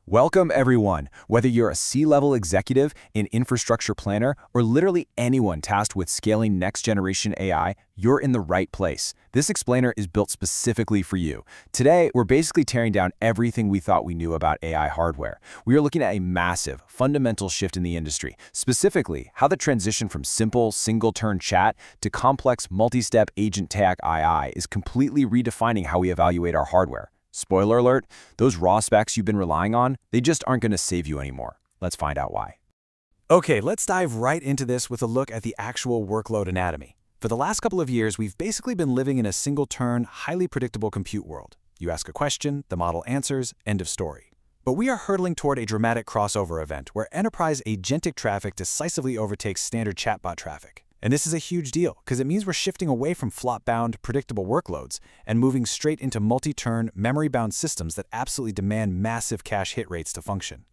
Welcome, everyone. Whether you're a C-level executive, an infrastructure planner, or literally anyone tasked with scaling next-generation AI, you're in the right place. This explainer is built specifically for you. Today, we're basically tearing down everything we thought we knew about AI hardware. We are looking at a massive, fundamental shift in the industry, specifically how the transition from simple, single-turn chat to complex, multi-step Agentic AI is completely redefining how we evaluate our hardware. Spoiler alert, those raw specs you've been relying on, they just aren't going to save you anymore. Let's find out why. Okay, let's dive right into this with a look at the actual workload anatomy. For the last couple of years, we've basically been living in a single-turn, highly predictable compute world. You ask a question, the model answers, end of story. But we are hurtling toward a dramatic crossover event where enterprise agentic traffic decisively overtakes standard chatbot traffic. And this is a huge deal because it means we're shifting away from flop-bound, predictable workloads and moving straight into multi-turn, memory-bound systems that absolutely demand massive cache hit rates to function.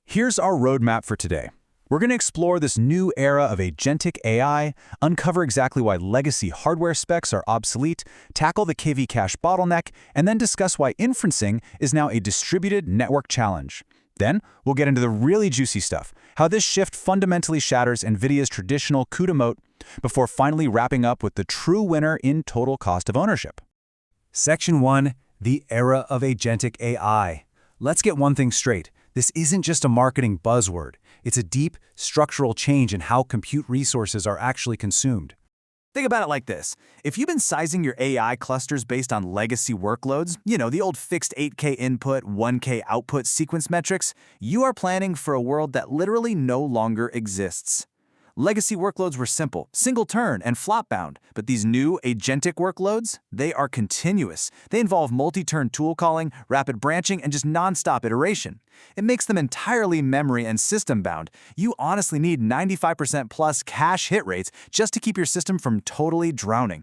Here's our roadmap for today. We're going to explore this new era of agentic AI, uncover exactly why legacy hardware specs are obsolete, tackle the KV cache bottleneck, and then discuss why inferencing is now a distributed network challenge. Then, we'll get into the really juicy stuff, how this shift fundamentally shatters NVIDIA's traditional CUDA moat, before finally wrapping up with the true winner in total cost of ownership. Section 1. The Era of Agentic AI. Let's get one thing straight. This isn't just a marketing buzzword. It's a deep, structural change in how compute resources are actually consumed. Think about it like this. If you've been sizing your AI clusters based on legacy workloads, the old fixed 8K input, 1K output sequence metrics, you are planning for a world that literally no longer exists. Legacy workloads were simple, single-turn, and flop-bound, but these new agentic workloads, they are continuous. They involve multi-turn tool calling, rapid branching, and just non-stop iteration. It makes them entirely memory and system-bound. You honestly need 95% plus cache hit rates just to keep your system from totally drowning.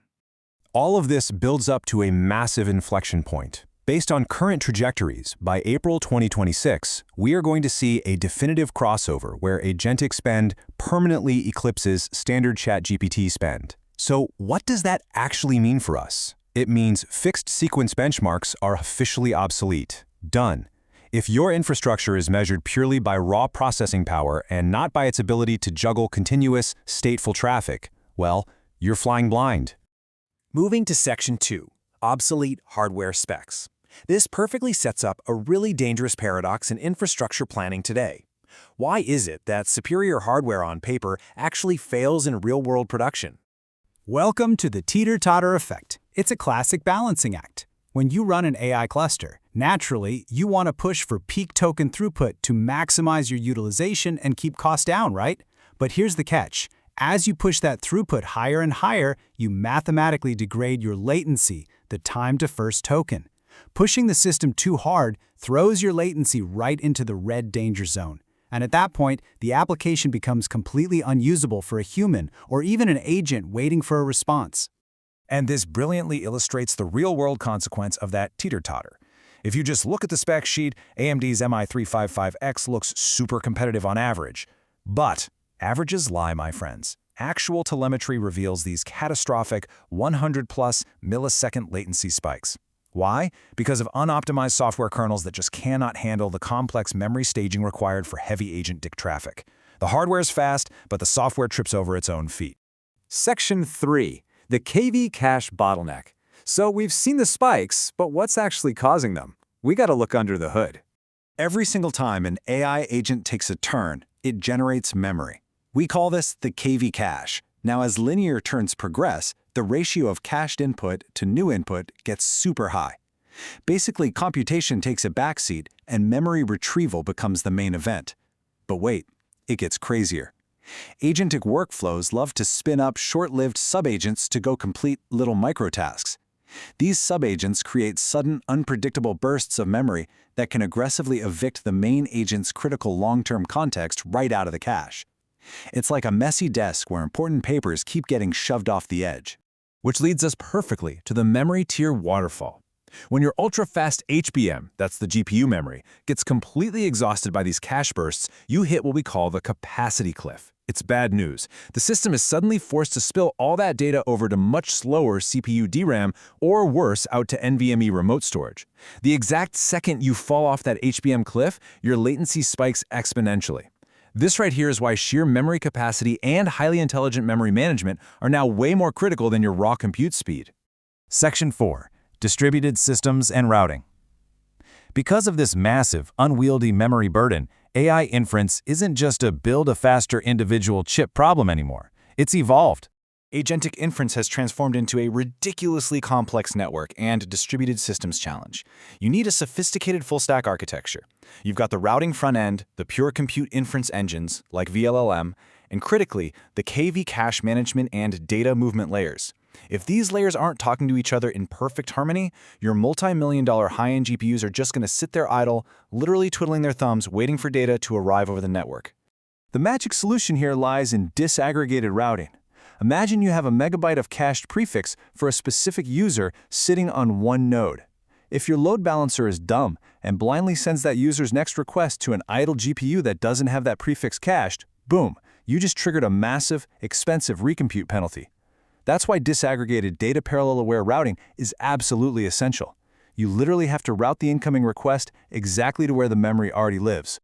All of this builds up to a massive inflection point. Based on current trajectories, by April 2026, we are going to see a definitive crossover where agentic spend permanently eclipses standard ChatGPT spend. So what does that actually mean for us? It means fixed sequence benchmarks are officially obsolete. Done. If your infrastructure is measured purely by raw processing power and not by its ability to juggle continuous, stateful traffic, well, you're flying blind. Moving to Section 2. Obsolete hardware specs. This perfectly sets up a really dangerous paradox in infrastructure planning today. Why is it that superior hardware on paper actually fails in real-world production? Welcome to the teeter-totter effect. It's a classic balancing act. When you run an AI cluster, naturally, you want to push for peak token throughput to maximize your utilization and keep costs down, right? But here's the catch. As you push that throughput higher and higher, you mathematically degrade your latency, the time to first token. Pushing the system too hard throws your latency right into the red danger zone. And at that point, the application becomes completely unusable for a human or even an agent waiting for a response. And this brilliantly illustrates the real-world consequence of that teeter-totter. If you just look at the spec sheet, AMD's MI355X looks super competitive on average. But averages lie, my friends. Actual telemetry reveals these catastrophic 100-plus millisecond latency spikes. Why? Because of unoptimized software kernels that just cannot handle the complex memory staging required for heavy agentic traffic. The hardware is fast, but the software trips over its own feet. Section 3. The KV cache bottleneck. So we've seen the spikes, but what's actually causing them? We got to look under the hood. Every single time an AI agent takes a turn, it generates memory. We call this the KV cache. Now, as linear turns progress, the ratio of cached input to new input gets super high. Basically, computation takes a backseat and memory retrieval becomes the main event. But wait, it gets crazier. Agentic workflows love to spin up short-lived subagents to go complete little microtasks. These subagents create sudden, unpredictable bursts of memory that can aggressively evict the main agent's critical long-term context right out of the cache. It's like a messy desk where important papers keep getting shoved off the edge. Which leads us perfectly to the memory tier waterfall. When your ultra-fast HBM, that's the GPU memory, gets completely exhausted by these cache bursts, you hit what we call the capacity cliff. It's bad news. The system is suddenly forced to spill all that data over to much slower CPU DRAM, or worse, out to NVMe remote storage. The exact second you fall off that HBM cliff, your latency spikes exponentially. This right here is why sheer memory capacity and highly intelligent memory management are now way more critical than your raw compute speed. Section 4. Distributed Systems and Routing. Because of this massive, unwieldy memory burden, AI inference isn't just a build a faster individual chip problem anymore. It's evolved. Agentic inference has transformed into a ridiculously complex network and distributed systems challenge. You need a sophisticated full-stack architecture. You've got the routing front end, the pure compute inference engines, like vLLM, and critically, the KV cache management and data movement layers. If these layers aren't talking to each other in perfect harmony, your multi-million-dollar high-end GPUs are just going to sit there idle, literally twiddling their thumbs, waiting for data to arrive over the network. The magic solution here lies in disaggregated routing. Imagine you have a megabyte of cached prefix for a specific user sitting on one node. If your load balancer is dumb and blindly sends that user's next request to an idle GPU that doesn't have that prefix cached, boom, you just triggered a massive, expensive recompute penalty. That's why disaggregated data parallel-aware routing is absolutely essential. You literally have to route the incoming request exactly to where the memory already lives.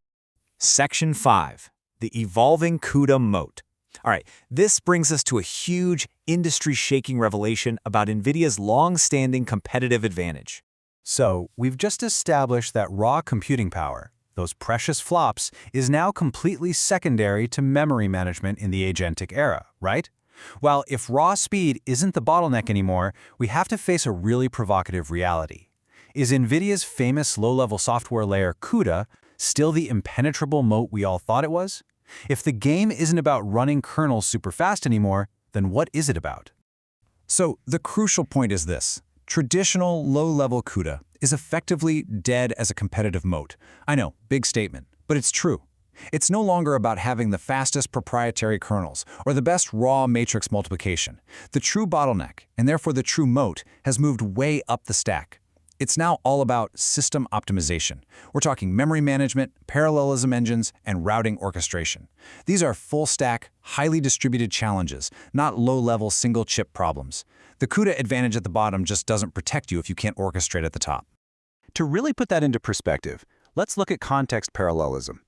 Section 5. The Evolving CUDA Moat. All right, this brings us to a huge, industry-shaking revelation about NVIDIA's long-standing competitive advantage. So, we've just established that raw computing power, those precious flops, is now completely secondary to memory management in the agentic era, right? Well, if raw speed isn't the bottleneck anymore, we have to face a really provocative reality. Is NVIDIA's famous low-level software layer CUDA still the impenetrable moat we all thought it was? If the game isn't about running kernels super fast anymore, then what is it about? So, the crucial point is this. Traditional low-level CUDA is effectively dead as a competitive moat. I know, big statement, but it's true. It's no longer about having the fastest proprietary kernels or the best raw matrix multiplication. The true bottleneck, and therefore the true moat, has moved way up the stack. It's now all about system optimization. We're talking memory management, parallelism engines, and routing orchestration. These are full-stack, highly distributed challenges, not low-level single-chip problems. The CUDA advantage at the bottom just doesn't protect you if you can't orchestrate at the top. To really put that into perspective, let's look at context parallelism.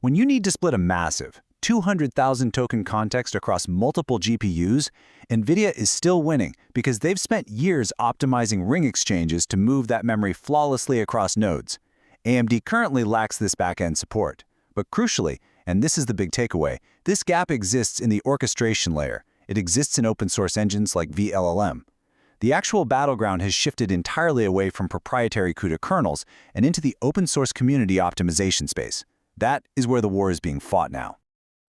When you need to split a massive 200,000 token context across multiple GPUs, NVIDIA is still winning because they've spent years optimizing ring exchanges to move that memory flawlessly across nodes. AMD currently lacks this back-end support. But crucially, and this is the big takeaway, this gap exists in the orchestration layer. It exists in open-source engines like vLLM. The actual battleground has shifted entirely away from proprietary CUDA kernels and into the open-source community optimization space. That is where the war is being fought now.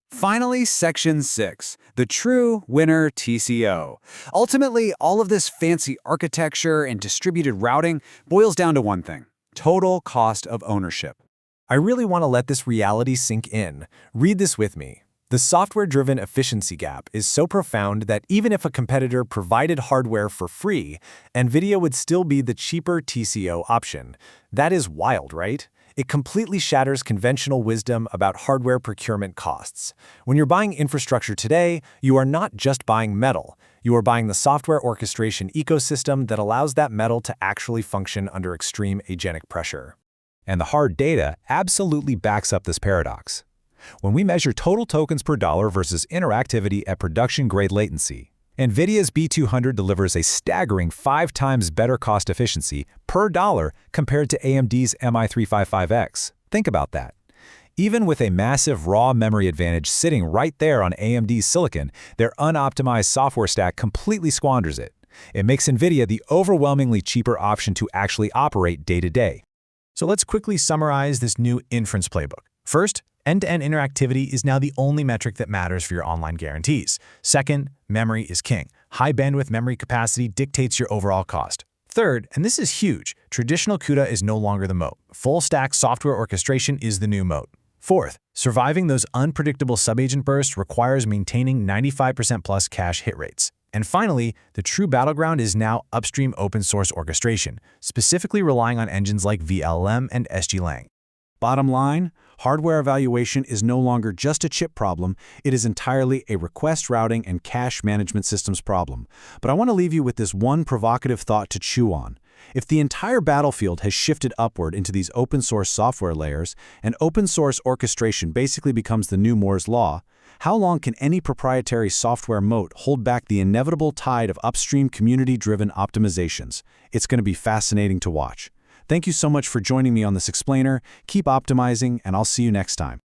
Finally, Section 6, the true winner TCO. Ultimately, all of this fancy architecture and distributed routing boils down to one thing: total cost of ownership. I really want to let this reality sink in. Read this with me. The software-driven efficiency gap is so profound that even if a competitor provided hardware for free, NVIDIA would still be the cheaper TCO option. That is wild, right? It completely shatters conventional wisdom about hardware procurement costs. When you're buying infrastructure today, you are not just buying metal. You are buying the software orchestration ecosystem that allows that metal to actually function under extreme agentic pressure. And the hard data absolutely backs up this paradox. When we measure total tokens per dollar versus interactivity at production-grade latency, NVIDIA's B200 delivers a staggering 5 times better cost efficiency per dollar compared to AMD's MI355X. Think about that. Even with a massive raw memory advantage sitting right there on AMD's silicon, their unoptimized software stack completely squanders it. It makes NVIDIA the overwhelmingly cheaper option to actually operate day-to-day. So let's quickly summarize this new inference playbook. First, end-to-end interactivity is now the only metric that matters for your online guarantees. Second, memory is king. High bandwidth memory capacity dictates your overall cost. Third, and this is huge, traditional CUDA is no longer the moat. Full-stack software orchestration is the new moat. Fourth, surviving those unpredictable sub-agent bursts requires maintaining 95% plus cache hit rates. And finally, the true battleground is now upstream open-source orchestration, specifically relying on engines like vLLM and SGLang. Bottom line, hardware evaluation is no longer just a chip problem, it is entirely a request routing and cache management systems problem. But I want to leave you with this one provocative thought to chew on. If the entire battlefield has shifted upward into these open-source software layers, and open-source orchestration basically becomes the new Moore's law, how long can any proprietary software moat hold back the inevitable tide of upstream community-driven optimizations? It's going to be fascinating to watch. Thank you so much for joining me on this explainer. Keep optimizing, and I'll see you next time.